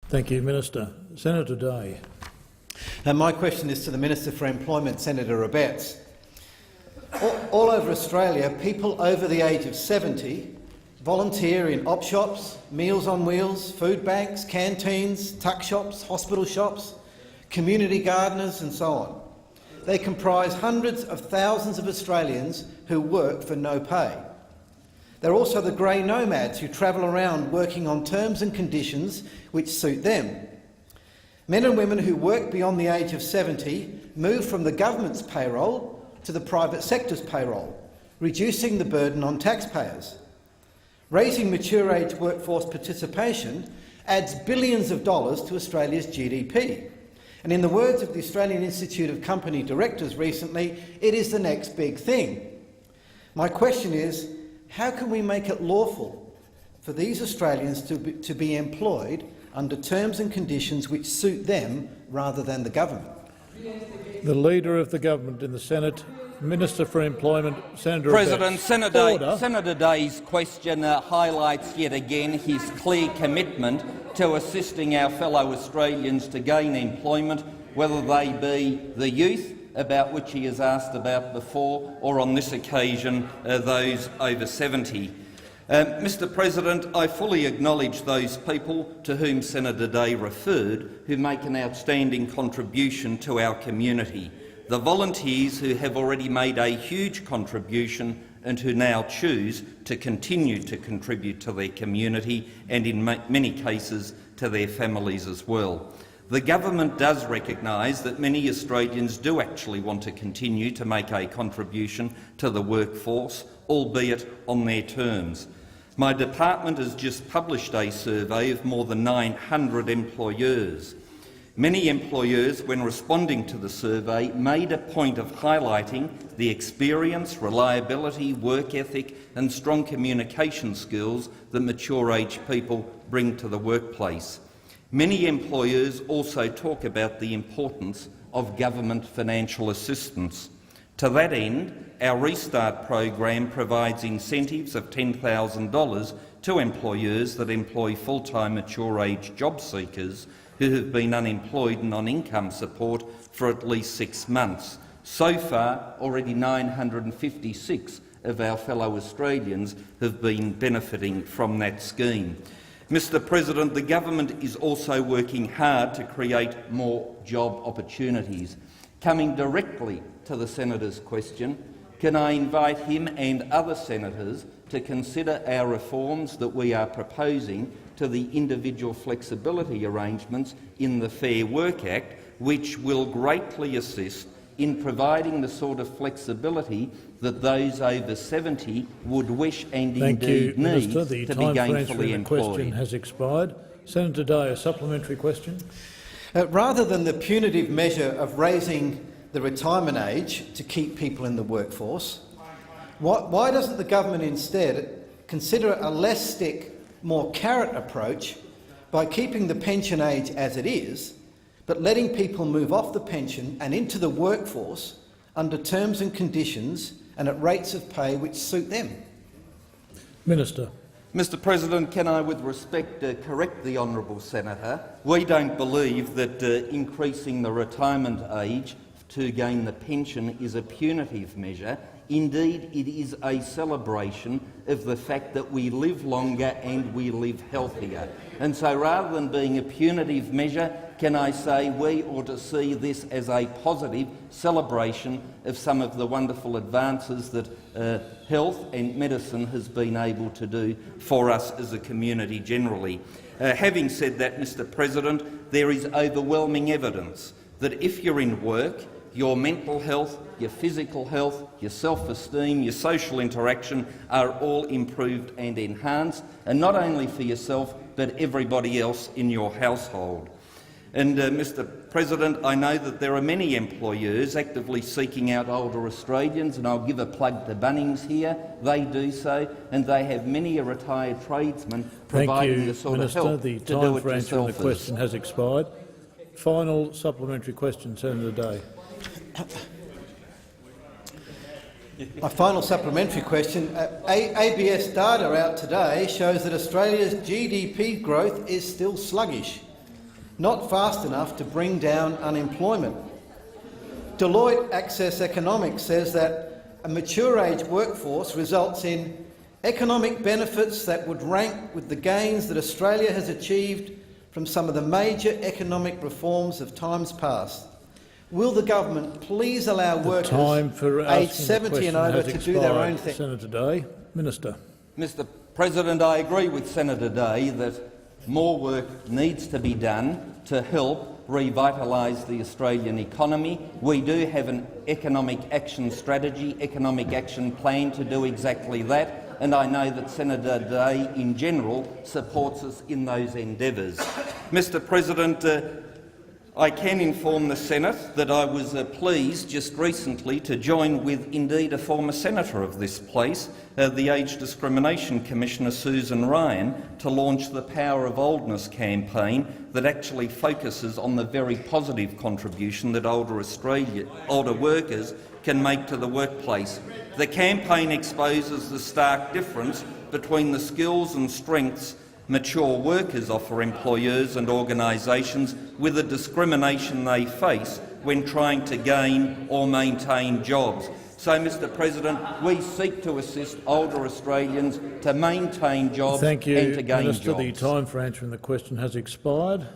Thank you, Minister. Senator Day. My question is to the Minister for Employment, Senator Abetz. All over Australia, people over the age of 70 volunteer in op shops, Meals on Wheels, food banks, canteens, tuck shops, hospital shops, community gardeners and so on. They comprise hundreds of thousands of Australians who work for no pay. They're also the grey nomads who travel around working on terms and conditions which suit them. Men and women who work beyond the age of 70 move from the government's payroll to the private sector's payroll, reducing the burden on taxpayers. Raising mature-age workforce participation adds billions of dollars to Australia's GDP. And in the words of the Australian Institute of Company Directors recently, it is the next big thing. My question is, how can we make it lawful for these Australians to be employed under terms and conditions which suit them rather than the government? The Leader of the Government in the Senate, Minister for Employment, Senator President, Abetz. Senator Day's question highlights yet again his clear commitment to assisting our fellow Australians to gain employment, whether they be the youth, about which he has asked about before, or on this occasion those over 70. Mr President, I fully acknowledge those people to whom Senator Day referred who make an outstanding contribution to our community, the volunteers who have already made a huge contribution and who now choose to continue to contribute to their community and, in many cases, to their families as well. The government does recognise that many Australians do actually want to continue to make a contribution to the workforce, albeit on their terms. My department has just published a survey of more than 900 employers. Many employers, when responding to the survey, made a point of highlighting the experience, reliability, work ethic and strong communication skills that mature-age people bring to the workplace. Many employers also talk about the importance of government financial assistance. To that end, our Restart program provides incentives of $10,000 to employers that employ full-time mature-age job seekers who have been unemployed and on income support for at least 6 months. So far, already 956 of our fellow Australians have been benefiting from that scheme. Mr President, the government is also working hard to create more job opportunities. Coming directly to the Senator's question, can I invite him and other senators to consider our reforms that we are proposing to the individual flexibility arrangements in the Fair Work Act, which will greatly assist in providing the sort of flexibility that those over 70 would wish and indeed need to be gainfully employed. The question has expired. Senator Day, a supplementary question. Rather than the punitive measure of raising the retirement age to keep people in the workforce, why doesn't the government instead consider a less stick, more carrot approach by keeping the pension age as it is, but letting people move off the pension and into the workforce under terms and conditions and at rates of pay which suit them? Minister. Mr President, can I with respect correct the honourable senator? We don't believe that increasing the retirement age to gain the pension is a punitive measure. Indeed, it is a celebration of the fact that we live longer and we live healthier. And so rather than being a punitive measure, can I say we ought to see this as a positive celebration of some of the wonderful advances that health and medicine has been able to do for us as a community generally. Having said that, Mr President, there is overwhelming evidence that if you're in work, your mental health, your physical health, your self-esteem, your social interaction are all improved and enhanced, and not only for yourself but everybody else in your household. And Mr President, I know that there are many employers actively seeking out older Australians, and I'll give a plug to Bunnings here. They do so, and they have many a retired tradesman providing the sort of help to do it yourself. The time for answering the question has expired. Final supplementary question, Senator Day. My final supplementary question. ABS data out today shows that Australia's GDP growth is still sluggish. not fast enough to bring down unemployment. Deloitte Access Economics says that a mature-age workforce results in economic benefits that would rank with the gains that Australia has achieved from some of the major economic reforms of times past. Will the government please allow workers aged 70 and over to do their own thing? Senator Day. Minister. Mr President, I agree with Senator Day that more work needs to be done to help revitalise the Australian economy. We do have an economic action strategy, economic action plan to do exactly that, and I know that Senator Day in general supports us in those endeavours. Mr President, I can inform the Senate that I was pleased just recently to join with indeed a former senator of this place, the Age Discrimination Commissioner Susan Ryan, to launch the Power of Oldness campaign that actually focuses on the very positive contribution that older workers can make to the workplace. The campaign exposes the stark difference between the skills and strengths mature workers offer employers and organisations with the discrimination they face when trying to gain or maintain jobs. So, Mr President, we seek to assist older Australians to maintain jobs and to gain Minister. jobs. The time for answering the question has expired.